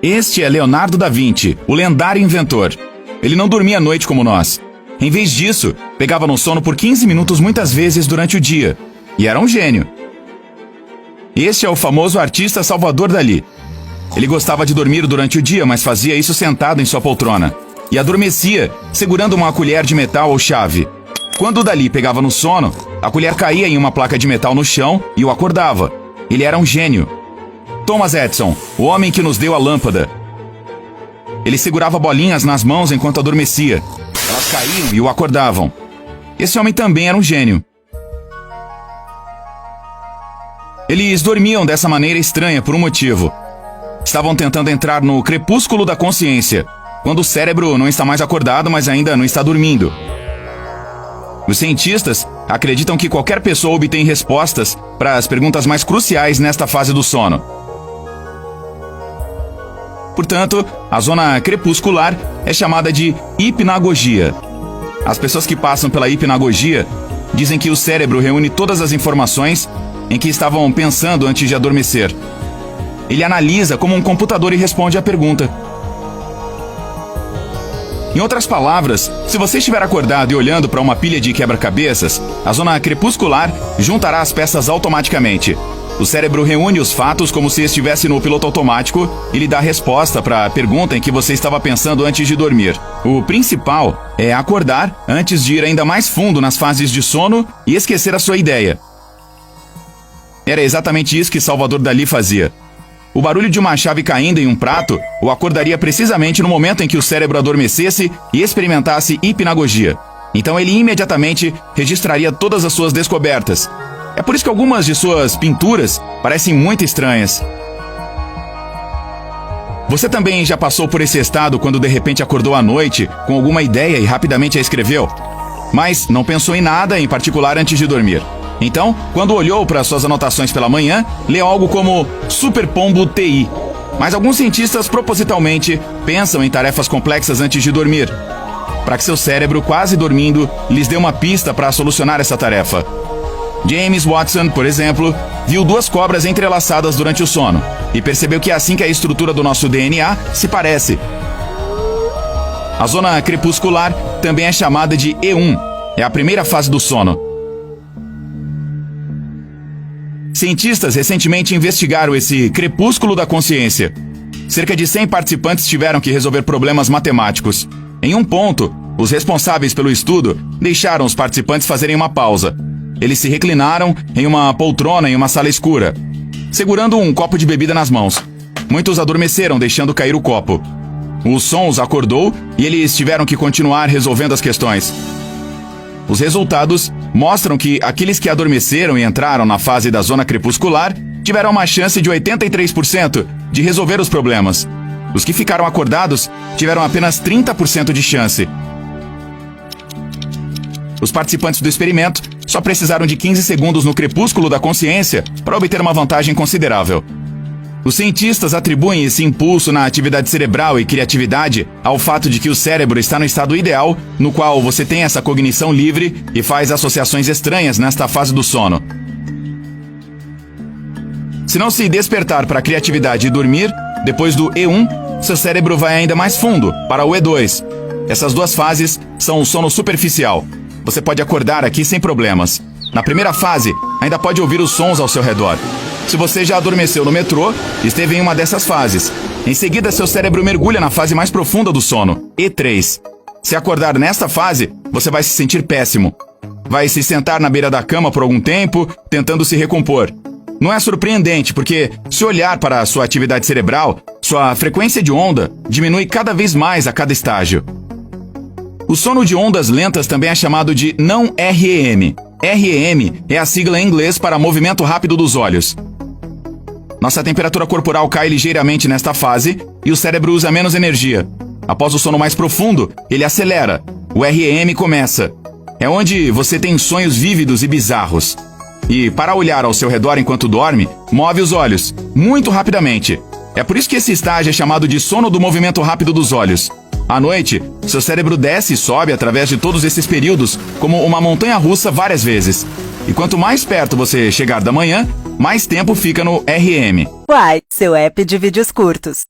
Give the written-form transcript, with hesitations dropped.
Este é Leonardo da Vinci, o lendário inventor. Ele não dormia à noite como nós. Em vez disso, pegava no sono por 15 minutos muitas vezes durante o dia. E era um gênio. Este é o famoso artista Salvador Dalí. Ele gostava de dormir durante o dia, mas fazia isso sentado em sua poltrona. E adormecia, segurando uma colher de metal ou chave. Quando Dalí pegava no sono, a colher caía em uma placa de metal no chão e o acordava. Ele era um gênio. Thomas Edison, o homem que nos deu a lâmpada. Ele segurava bolinhas nas mãos enquanto adormecia. Elas caíam e o acordavam. Esse homem também era um gênio. Eles dormiam dessa maneira estranha por um motivo. Estavam tentando entrar no crepúsculo da consciência, quando o cérebro não está mais acordado, mas ainda não está dormindo. Os cientistas acreditam que qualquer pessoa obtém respostas para as perguntas mais cruciais nesta fase do sono. Portanto, a zona crepuscular é chamada de hipnagogia. As pessoas que passam pela hipnagogia dizem que o cérebro reúne todas as informações em que estavam pensando antes de adormecer. Ele analisa como um computador e responde à pergunta. Em outras palavras, se você estiver acordado e olhando para uma pilha de quebra-cabeças, a zona crepuscular juntará as peças automaticamente. O cérebro reúne os fatos como se estivesse no piloto automático e lhe dá a resposta para a pergunta em que você estava pensando antes de dormir. O principal é acordar antes de ir ainda mais fundo nas fases de sono e esquecer a sua ideia. Era exatamente isso que Salvador Dalí fazia. O barulho de uma chave caindo em um prato o acordaria precisamente no momento em que o cérebro adormecesse e experimentasse hipnagogia. Então ele imediatamente registraria todas as suas descobertas. É por isso que algumas de suas pinturas parecem muito estranhas. Você também já passou por esse estado quando de repente acordou à noite com alguma ideia e rapidamente a escreveu? Mas não pensou em nada em particular antes de dormir. Então, quando olhou para suas anotações pela manhã, leu algo como Super Pombo TI. Mas alguns cientistas propositalmente pensam em tarefas complexas antes de dormir, para que seu cérebro, quase dormindo, lhes dê uma pista para solucionar essa tarefa. James Watson, por exemplo, viu duas cobras entrelaçadas durante o sono e percebeu que é assim que a estrutura do nosso DNA se parece. A zona crepuscular também é chamada de E1, é a primeira fase do sono. Cientistas recentemente investigaram esse crepúsculo da consciência. Cerca de 100 participantes tiveram que resolver problemas matemáticos. Em um ponto, os responsáveis pelo estudo deixaram os participantes fazerem uma pausa. Eles se reclinaram em uma poltrona em uma sala escura, segurando um copo de bebida nas mãos. Muitos adormeceram, deixando cair o copo. O som os acordou e eles tiveram que continuar resolvendo as questões. Os resultados mostram que aqueles que adormeceram e entraram na fase da zona crepuscular tiveram uma chance de 83% de resolver os problemas. Os que ficaram acordados tiveram apenas 30% de chance. Os participantes do experimento só precisaram de 15 segundos no crepúsculo da consciência para obter uma vantagem considerável. Os cientistas atribuem esse impulso na atividade cerebral e criatividade ao fato de que o cérebro está no estado ideal, no qual você tem essa cognição livre e faz associações estranhas nesta fase do sono. Se não se despertar para a criatividade e dormir, depois do E1, seu cérebro vai ainda mais fundo, para o E2. Essas duas fases são o sono superficial. Você pode acordar aqui sem problemas. Na primeira fase, ainda pode ouvir os sons ao seu redor. Se você já adormeceu no metrô, esteve em uma dessas fases. Em seguida, seu cérebro mergulha na fase mais profunda do sono, E3. Se acordar nesta fase, você vai se sentir péssimo. Vai se sentar na beira da cama por algum tempo, tentando se recompor. Não é surpreendente, porque se olhar para a sua atividade cerebral, sua frequência de onda diminui cada vez mais a cada estágio. O sono de ondas lentas também é chamado de não REM. REM é a sigla em inglês para movimento rápido dos olhos. Nossa temperatura corporal cai ligeiramente nesta fase e o cérebro usa menos energia. Após o sono mais profundo, ele acelera. O REM começa. É onde você tem sonhos vívidos e bizarros. E, para olhar ao seu redor enquanto dorme, move os olhos, muito rapidamente. É por isso que esse estágio é chamado de sono do movimento rápido dos olhos. À noite, seu cérebro desce e sobe através de todos esses períodos, como uma montanha-russa várias vezes. E quanto mais perto você chegar da manhã, mais tempo fica no REM. Uai, seu app de vídeos curtos.